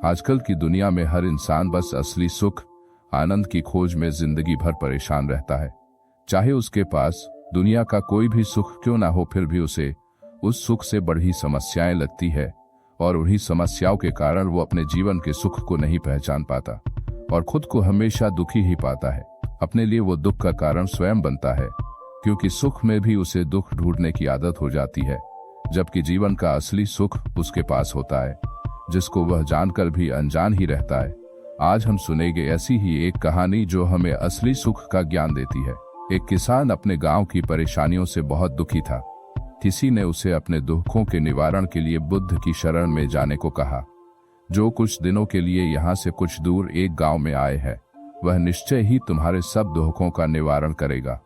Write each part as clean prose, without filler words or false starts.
आजकल की दुनिया में हर इंसान बस असली सुख आनंद की खोज में जिंदगी भर परेशान रहता है। चाहे उसके पास दुनिया का कोई भी सुख क्यों ना हो, फिर भी उसे उस सुख से बड़ी समस्याएं लगती है और उन्हीं समस्याओं के कारण वो अपने जीवन के सुख को नहीं पहचान पाता और खुद को हमेशा दुखी ही पाता है। अपने लिए वो दुख का कारण स्वयं बनता है, क्योंकि सुख में भी उसे दुख ढूंढने की आदत हो जाती है, जबकि जीवन का असली सुख उसके पास होता है, जिसको वह जानकर भी अनजान ही रहता है। आज हम सुनेंगे ऐसी ही एक कहानी जो हमें असली सुख का ज्ञान देती है। एक किसान अपने गांव की परेशानियों से बहुत दुखी था। किसी ने उसे अपने दुखों के निवारण के लिए बुद्ध की शरण में जाने को कहा, जो कुछ दिनों के लिए यहाँ से कुछ दूर एक गांव में आए हैं। वह निश्चय ही तुम्हारे सब दुखों का निवारण करेगा।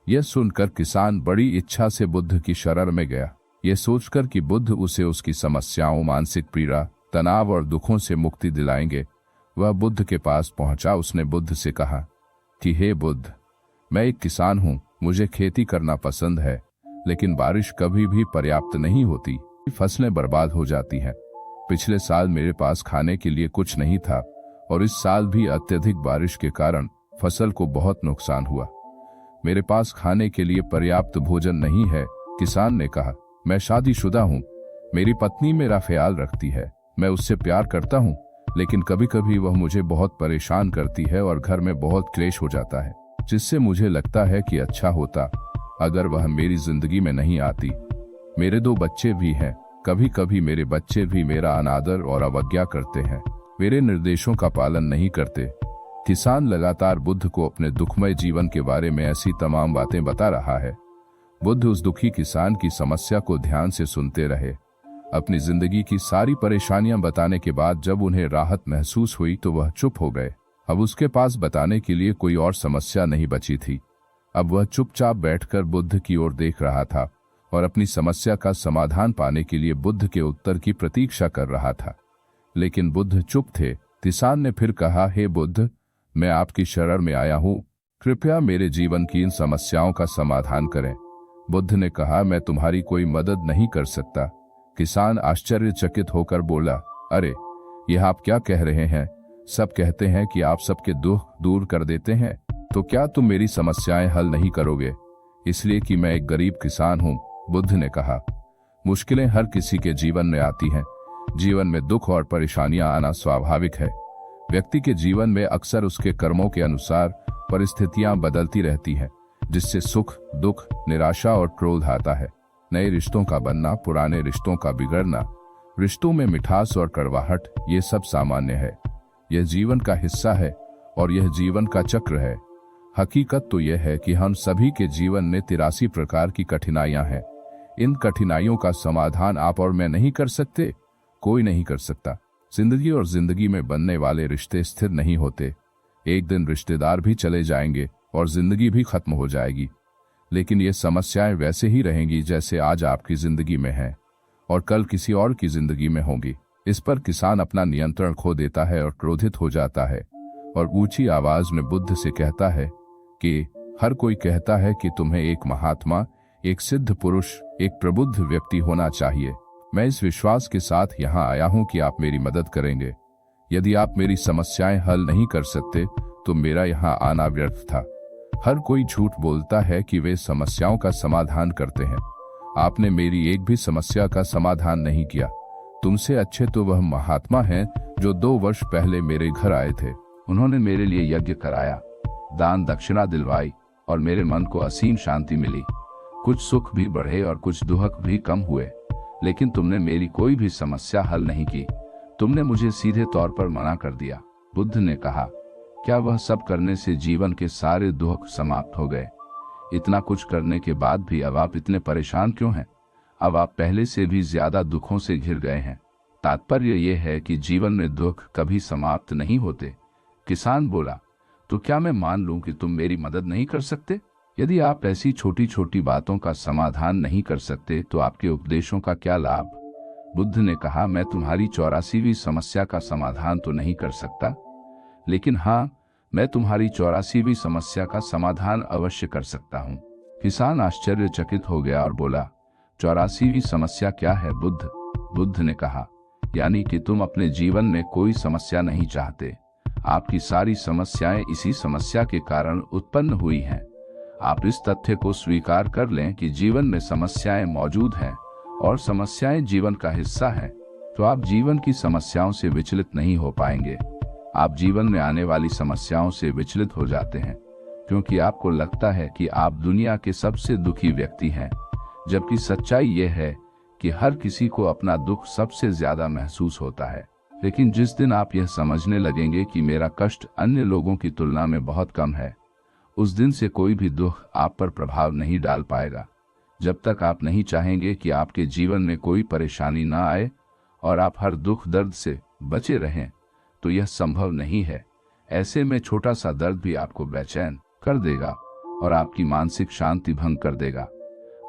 यह सुनकर किसान बड़ी इच्छा से बुद्ध की शरण में गया, ये सोचकर कि बुद्ध उसे उसकी समस्याओं, मानसिक पीड़ा, तनाव और दुखों से मुक्ति दिलाएंगे। वह बुद्ध के पास पहुंचा। उसने बुद्ध से कहा कि हे बुद्ध, मैं एक किसान हूं, मुझे खेती करना पसंद है, लेकिन बारिश कभी भी पर्याप्त नहीं होती, फसलें बर्बाद हो जाती हैं। पिछले साल मेरे पास खाने के लिए कुछ नहीं था और इस साल भी अत्यधिक बारिश के कारण फसल को बहुत नुकसान हुआ। मेरे पास खाने के लिए पर्याप्त भोजन नहीं है। किसान ने कहा, मैं शादीशुदा हूँ, मेरी पत्नी मेरा ख्याल रखती है, मैं उससे प्यार करता हूँ, लेकिन कभी कभी वह मुझे बहुत परेशान करती है और घर में बहुत क्लेश हो जाता है, जिससे मुझे लगता है कि अच्छा होता अगर वह मेरी जिंदगी में नहीं आती। मेरे 2 बच्चे भी हैं, कभी कभी मेरे बच्चे भी मेरा अनादर और अवज्ञा करते हैं, मेरे निर्देशों का पालन नहीं करते। किसान लगातार बुद्ध को अपने दुखमय जीवन के बारे में ऐसी तमाम बातें बता रहा है। बुद्ध उस दुखी किसान की समस्या को ध्यान से सुनते रहे। अपनी जिंदगी की सारी परेशानियां बताने के बाद जब उन्हें राहत महसूस हुई तो वह चुप हो गए। अब उसके पास बताने के लिए कोई और समस्या नहीं बची थी। अब वह चुपचाप बैठकर बुद्ध की ओर देख रहा था और अपनी समस्या का समाधान पाने के लिए बुद्ध के उत्तर की प्रतीक्षा कर रहा था। लेकिन बुद्ध चुप थे। किसान ने फिर कहा, हे बुद्ध, मैं आपकी शरण में आया हूँ, कृपया मेरे जीवन की इन समस्याओं का समाधान करें। बुद्ध ने कहा, मैं तुम्हारी कोई मदद नहीं कर सकता। किसान आश्चर्यचकित होकर बोला, अरे, यह आप क्या कह रहे हैं? सब कहते हैं कि आप सबके दुख दूर कर देते हैं, तो क्या तुम मेरी समस्याएं हल नहीं करोगे? इसलिए कि मैं एक गरीब किसान हूं, बुद्ध ने कहा। मुश्किलें हर किसी के जीवन में आती हैं। जीवन में दुख और परेशानियां आना स्वाभाविक है। व्यक्ति के जीवन में अक्सर उसके कर्मों के अनुसार परिस्थितियां बदलती रहती हैं, जिससे सुख, दुख, निराशा और क्रोध आता है। नए रिश्तों का बनना, पुराने रिश्तों का बिगड़ना, रिश्तों में मिठास और कड़वाहट, ये सब सामान्य है। यह जीवन का हिस्सा है और यह जीवन का चक्र है। हकीकत तो यह है कि हम सभी के जीवन में 83 प्रकार की कठिनाइयां हैं। इन कठिनाइयों का समाधान आप और मैं नहीं कर सकते, कोई नहीं कर सकता। जिंदगी और जिंदगी में बनने वाले रिश्ते स्थिर नहीं होते। एक दिन रिश्तेदार भी चले जाएंगे और जिंदगी भी खत्म हो जाएगी, लेकिन ये समस्याएं वैसे ही रहेंगी जैसे आज आपकी जिंदगी में हैं और कल किसी और की जिंदगी में होंगी। इस पर किसान अपना नियंत्रण खो देता है और क्रोधित हो जाता है और ऊंची आवाज में बुद्ध से कहता है कि हर कोई कहता है कि तुम्हें एक महात्मा, एक सिद्ध पुरुष, एक प्रबुद्ध व्यक्ति होना चाहिए। मैं इस विश्वास के साथ यहाँ आया हूँ कि आप मेरी मदद करेंगे। यदि आप मेरी समस्याएं हल नहीं कर सकते तो मेरा यहाँ आना व्यर्थ था। हर कोई झूठ बोलता है कि वे समस्याओं का समाधान करते हैं। आपने मेरी एक भी समस्या का समाधान नहीं किया। तुमसे अच्छे तो वह महात्मा हैं जो 2 वर्ष पहले मेरे घर आए थे। उन्होंने मेरे लिए यज्ञ कराया, दान दक्षिणा दिलवाई और मेरे मन को असीम शांति मिली। कुछ सुख भी बढ़े और कुछ दुख भी कम हुए, लेकिन तुमने मेरी कोई भी समस्या हल नहीं की। तुमने मुझे सीधे तौर पर मना कर दिया। बुद्ध ने कहा, क्या वह सब करने से जीवन के सारे दुख समाप्त हो गए? इतना कुछ करने के बाद भी अब आप इतने परेशान क्यों हैं? अब आप पहले से भी ज्यादा दुखों से घिर गए हैं। तात्पर्य यह है कि जीवन में दुख कभी समाप्त नहीं होते। किसान बोला, तो क्या मैं मान लूं कि तुम मेरी मदद नहीं कर सकते? यदि आप ऐसी छोटी छोटी बातों का समाधान नहीं कर सकते तो आपके उपदेशों का क्या लाभ? बुद्ध ने कहा, मैं तुम्हारी 84वीं समस्या का समाधान तो नहीं कर सकता, लेकिन हाँ, मैं तुम्हारी 84वीं समस्या का समाधान अवश्य कर सकता हूँ। किसान आश्चर्यचकित हो गया और बोला, 84वीं समस्या क्या है बुद्ध? बुद्ध ने कहा, यानी कि तुम अपने जीवन में कोई समस्या नहीं चाहते। आपकी सारी समस्याएं इसी समस्या के कारण उत्पन्न हुई हैं। आप इस तथ्य को स्वीकार कर लें कि जीवन में समस्याएं मौजूद हैं और समस्याएं जीवन का हिस्सा हैं, तो आप जीवन की समस्याओं से विचलित नहीं हो पाएंगे। आप जीवन में आने वाली समस्याओं से विचलित हो जाते हैं क्योंकि आपको लगता है कि आप दुनिया के सबसे दुखी व्यक्ति हैं, जबकि सच्चाई यह है कि हर किसी को अपना दुख सबसे ज्यादा महसूस होता है। लेकिन जिस दिन आप यह समझने लगेंगे कि मेरा कष्ट अन्य लोगों की तुलना में बहुत कम है, उस दिन से कोई भी दुख आप पर प्रभाव नहीं डाल पाएगा। जब तक आप नहीं चाहेंगे कि आपके जीवन में कोई परेशानी ना आए और आप हर दुख दर्द से बचे रहें, तो यह संभव नहीं है। ऐसे में छोटा सा दर्द भी आपको बेचैन कर देगा और आपकी मानसिक शांति भंग कर देगा।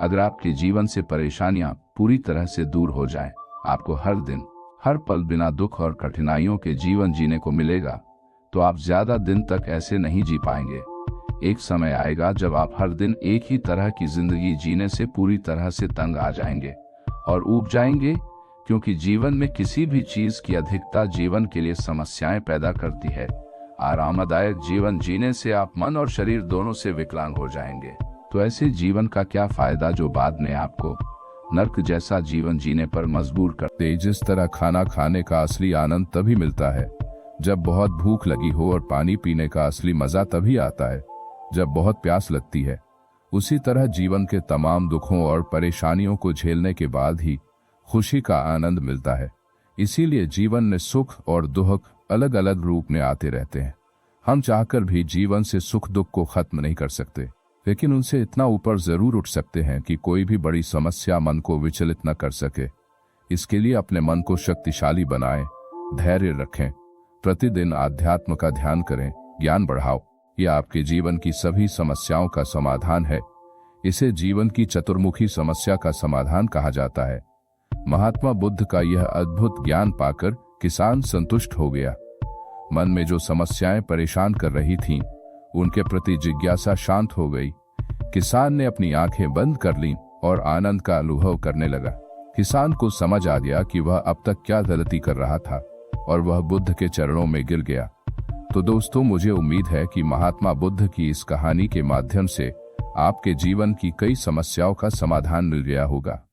अगर आपके जीवन से परेशानियां पूरी तरह से दूर हो जाएं, आपको हर दिन हर पल बिना दुख और कठिनाइयों के जीवन जीने को मिलेगा, तो आप ज्यादा दिन तक ऐसे नहीं जी पाएंगे। एक समय आएगा जब आप हर दिन एक ही तरह की जिंदगी जीने से पूरी तरह से तंग आ जाएंगे और ऊब जाएंगे, क्योंकि जीवन में किसी भी चीज की अधिकता जीवन के लिए समस्याएं पैदा करती है। आरामदायक जीवन जीने से आप मन और शरीर दोनों से विकलांग हो जाएंगे। तो ऐसे जीवन का क्या फायदा जो बाद में आपको नर्क जैसा जीवन जीने पर मजबूर करते। जिस तरह खाना खाने का असली आनंद तभी मिलता है जब बहुत भूख लगी हो और पानी पीने का असली मजा तभी आता है जब बहुत प्यास लगती है, उसी तरह जीवन के तमाम दुखों और परेशानियों को झेलने के बाद ही खुशी का आनंद मिलता है। इसीलिए जीवन में सुख और दुख अलग अलग रूप में आते रहते हैं। हम चाहकर भी जीवन से सुख दुख को खत्म नहीं कर सकते, लेकिन उनसे इतना ऊपर जरूर उठ सकते हैं कि कोई भी बड़ी समस्या मन को विचलित न कर सके। इसके लिए अपने मन को शक्तिशाली बनाएं, धैर्य रखें, प्रतिदिन आध्यात्म का ध्यान करें, ज्ञान बढ़ाओ। यह आपके जीवन की सभी समस्याओं का समाधान है। इसे जीवन की चतुर्मुखी समस्या का समाधान कहा जाता है। महात्मा बुद्ध का यह अद्भुत ज्ञान पाकर किसान संतुष्ट हो गया। मन में जो समस्याएं परेशान कर रही थीं, उनके प्रति जिज्ञासा शांत हो गई। किसान ने अपनी आंखें बंद कर लीं और आनंद का अनुभव करने लगा। किसान को समझ आ गया कि वह अब तक क्या गलती कर रहा था और वह बुद्ध के चरणों में गिर गया। तो दोस्तों, मुझे उम्मीद है कि महात्मा बुद्ध की इस कहानी के माध्यम से आपके जीवन की कई समस्याओं का समाधान मिल गया होगा।